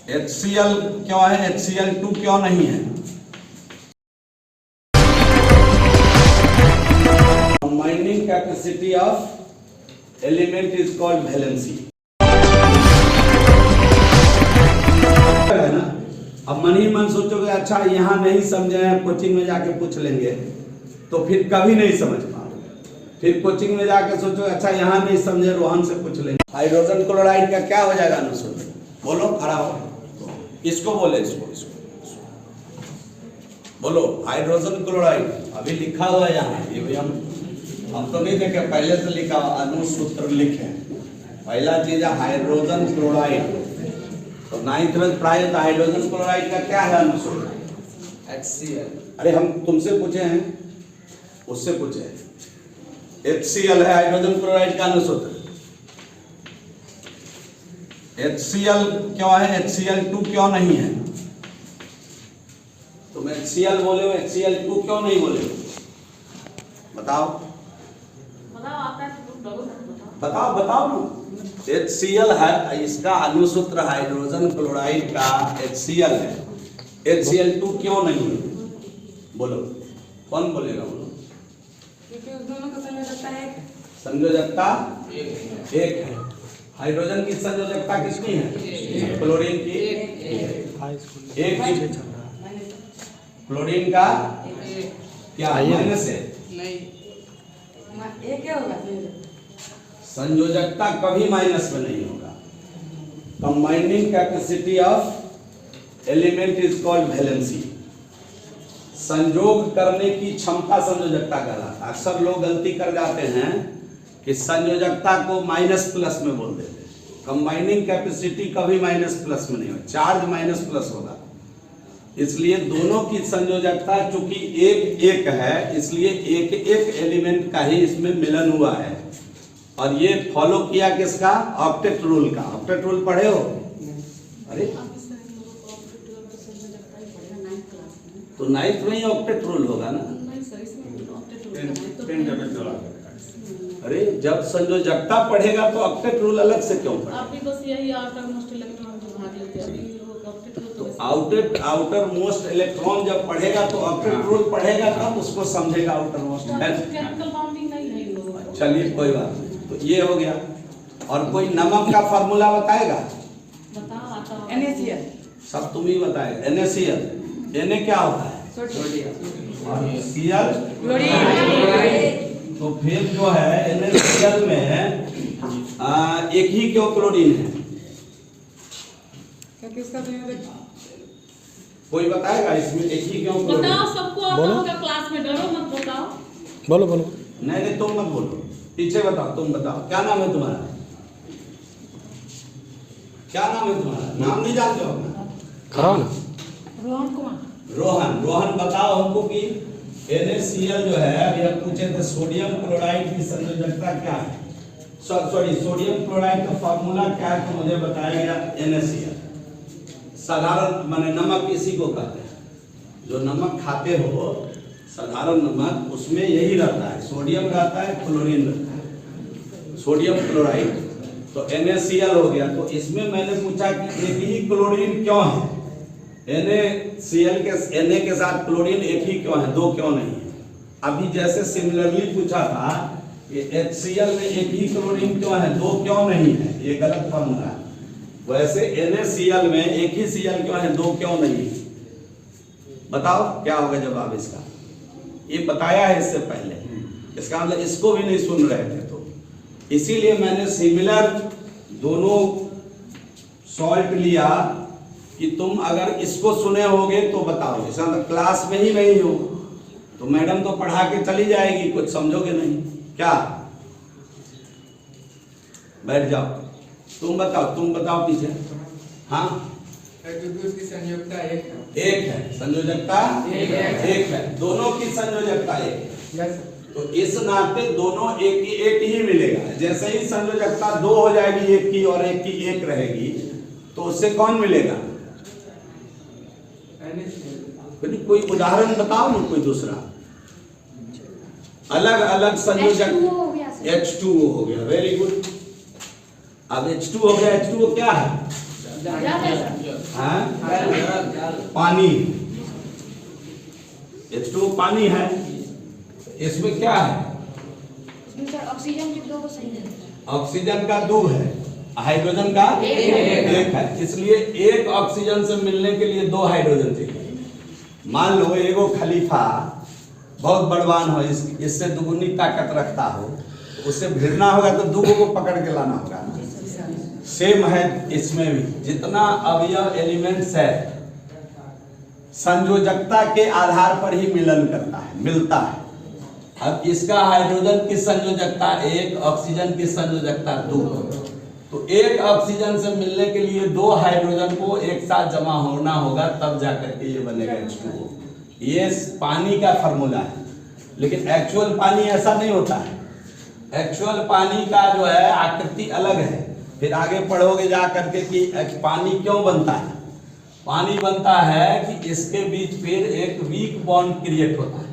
HCl क्यों है, HCl2 क्यों नहीं है? Combining capacity of element is called valency, है ना। अब मन ही मन सोचोगे अच्छा यहाँ नहीं समझे हैं, कोचिंग में जाके पूछ लेंगे, तो फिर कभी नहीं समझ पाओगे। फिर कोचिंग में जाके सोचो अच्छा यहाँ नहीं समझे, रोहन से पूछ लेंगे। हाइड्रोजन क्लोराइड का क्या हो जाएगा अनुसूत्र? बोलो, खड़ा हो, इसको बोले, इसको बोलो। हाइड्रोजन क्लोराइड अभी लिखा हुआ है यहाँ, ये भी हम तो नहीं देखे, पहले से लिखा अनुसूत्र लिखे। पहला चीज है हाइड्रोजन क्लोराइड, तो 9th में प्राय हाइड्रोजन क्लोराइड का क्या है अनुसूत्र? HCl। अरे हम तुमसे पूछे हैं, उससे पूछे हैं। HCl है हाइड्रोजन क्लोराइड का अनुसूत्र। HCl क्यों है, HCl2 क्यों नहीं है? तुम HCl बोले हो, HCl2 क्यों नहीं बोले हो? बताओ बताओ ना। HCl है, इसका अनुसूत्र हाइड्रोजन क्लोराइड का HCl है, HCl2 क्यों नहीं है? बोलो, कौन बोलेगा? बोलो। क्योंकि उस दोनों का संयोजकता संयोजकता एक है। हाइड्रोजन की संयोजकता कितनी है? क्लोरीन की एक। क्लोरीन का क्या माइनस है? नहीं, एक क्या होगा? संयोजकता कभी माइनस में नहीं होगा। Combining capacity of element is called valency. संयोग करने की क्षमता संयोजकता कहलाता है। अक्सर लोग गलती कर जाते हैं कि संयोजकता को माइनस प्लस में बोल देते हैं। कंबाइनिंग कैपेसिटी कभी माइनस प्लस में नहीं होगा, चार्ज माइनस प्लस होगा। इसलिए दोनों की संयोजकता चूंकि एक है, इसलिए एक एलिमेंट का ही इसमें मिलन हुआ है। और ये फॉलो किया किसका? ऑक्टेट रूल का। ऑक्टेट रूल पढ़े हो? अरे तो 9th में ही ऑक्टेट रूल होगा ना। अरे जब संयोजकता पढ़ेगा तो ऑक्टेट रूल अलग से क्यों पढ़ेगा? तो आउटर मोस्ट इलेक्ट्रॉन जब पढ़ेगा तो ऑक्टेट रूल पढ़ेगा, तब उसको समझेगा आउटर मोस्ट। चलिए कोई बात नहीं, तो ये हो गया। और कोई नमक का फार्मूला बताएगा? NaCl। सब तुम ही बताएगा। NaCl, Na क्या होता है? सोडियम। और Cl क्लोरीन। तो फिर जो है NaCl में एक ही क्यों क्लोरीन है? क्योंकि उसका संयोजक। कोई बताएगा इसमें एक ही क्यों क्लोरीन? बताओ, सबको आता होगा क्लास में, डरो मत, बताओ। बोलो। नहीं तुम मत बोलो, पीछे बताओ, तुम बताओ। क्या नाम है तुम्हारा? क्या नाम है तुम्हारा? नाम नहीं जानते हो अपना? रोहन कुमार। रोहन बताओ हमको कि NaCl जो है, अभी हम पूछे थे सोडियम क्लोराइड की संयोजकता क्या है? सॉरी, सोडियम क्लोराइड का फार्मूला क्या है? तो मुझे बताया गया NaCl। साधारण माने नमक इसी को कहते हैं। जो नमक खाते हो साधारण नमक, उसमें यही रहता है, सोडियम रहता है, क्लोरीन रहता है, सोडियम क्लोराइड। तो NaCl हो गया। तो इसमें मैंने पूछा कि एक ही क्लोरीन क्यों है? NaCl के Na के साथ क्लोरीन एक ही क्यों है, दो क्यों नहीं है? अभी जैसे सिमिलरली पूछा था कि HCl में एक ही क्लोरीन क्यों है, दो क्यों नहीं है, ये गलत फॉर्मूला है। वैसे NaCl में एक ही Cl क्यों है, दो क्यों नहीं है? बताओ क्या होगा जवाब इसका? ये बताया है इससे पहले, इसका मतलब इसको भी नहीं सुन रहे थे, तो इसीलिए मैंने सिमिलर दोनों सॉल्ट लिया कि तुम अगर इसको सुने होगे तो बताओ। इसका मतलब क्लास में ही नहीं हो तो मैडम तो पढ़ा के चली जाएगी, कुछ समझोगे नहीं। क्या बैठ जाओ, तुम बताओ पीछे। हाँ, की संयोजकता एक है, संयोजकता एक है, दोनों की संयोजकता एक है। तो इस नाते दोनों एक ही मिलेगा। जैसे ही संयोजकता दो हो जाएगी, एक की और एक की एक रहेगी, तो उससे कौन मिलेगा? कोई उदाहरण बताओ ना, कोई दूसरा। अलग अलग संयोजक। H2O हो गया, वेरी गुड। अब H2 हो गया, H2O क्या है? जल है सर। हाँ पानी, H2O पानी है। इसमें क्या है? इसमें सर ऑक्सीजन की 2 सही है। ऑक्सीजन का 2 है, हाइड्रोजन का 1 है, इसलिए एक ऑक्सीजन से मिलने के लिए 2 हाइड्रोजन चाहिए। मान लो एगो खलीफा बहुत बलवान हो, इससे दुगुनी ताकत रखता हो, तो उससे भिड़ना होगा तो 2 को पकड़ के लाना होगा। सेम है इसमें भी, जितना अवयव एलिमेंट्स है संयोजकता के आधार पर ही मिलन करता है, मिलता है। अब इसका हाइड्रोजन की संयोजकता 1, ऑक्सीजन की संयोजकता 2, तो एक ऑक्सीजन से मिलने के लिए 2 हाइड्रोजन को एक साथ जमा होना होगा, तब जाकर के ये बनेगा H2O। ये पानी का फार्मूला है, लेकिन एक्चुअल पानी ऐसा नहीं होता है। एक्चुअल पानी का जो है आकृति अलग है, फिर आगे पढ़ोगे जा करके कि पानी क्यों बनता है। पानी बनता है कि इसके बीच फिर एक वीक बॉन्ड क्रिएट होता है,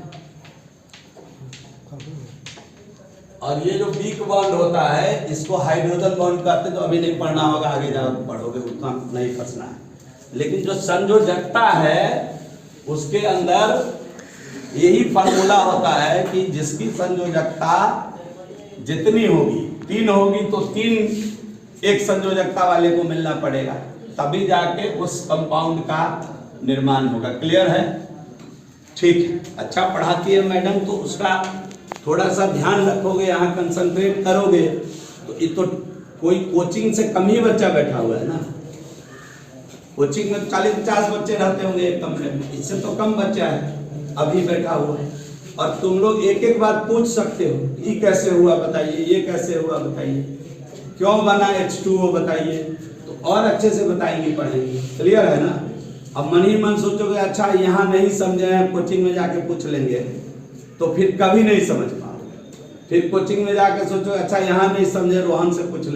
और ये जो वीक बॉन्ड होता है इसको हाइड्रोजन बॉन्ड कहते हैं। तो अभी नहीं पढ़ना होगा, आगे जाओ पढ़ोगे, उतना नहीं फंसना है। लेकिन जो संयोजकता है उसके अंदर यही फार्मूला होता है कि जिसकी संयोजकता जितनी होगी, 3 होगी, तो 3 एक संयोजकता वाले को मिलना पड़ेगा, तभी जाके उस कंपाउंड का निर्माण होगा। क्लियर है? ठीक है, अच्छा पढ़ाती है मैडम, तो उसका थोड़ा सा ध्यान रखोगे, यहाँ कंसंट्रेट करोगे, तो ये तो कोई कोचिंग से कम ही बच्चा बैठा हुआ है ना। कोचिंग में 40-50 बच्चे रहते होंगे एक कमरे में, इससे तो कम बच्चा है अभी बैठा हुआ है। और तुम लोग एक एक बात पूछ सकते हो, ये कैसे हुआ बताइए, ये कैसे हुआ बताइए, क्यों बना H2O बताइए, तो और अच्छे से बताएंगे, पढ़ेंगे। क्लियर है ना? अब मन ही मन सोचोगे अच्छा यहाँ नहीं समझे हैं, कोचिंग में जाके पूछ लेंगे, तो फिर कभी नहीं समझ पाओगे। फिर कोचिंग में जाके सोचो अच्छा यहाँ नहीं समझे, रोहन से पूछ लेंगे।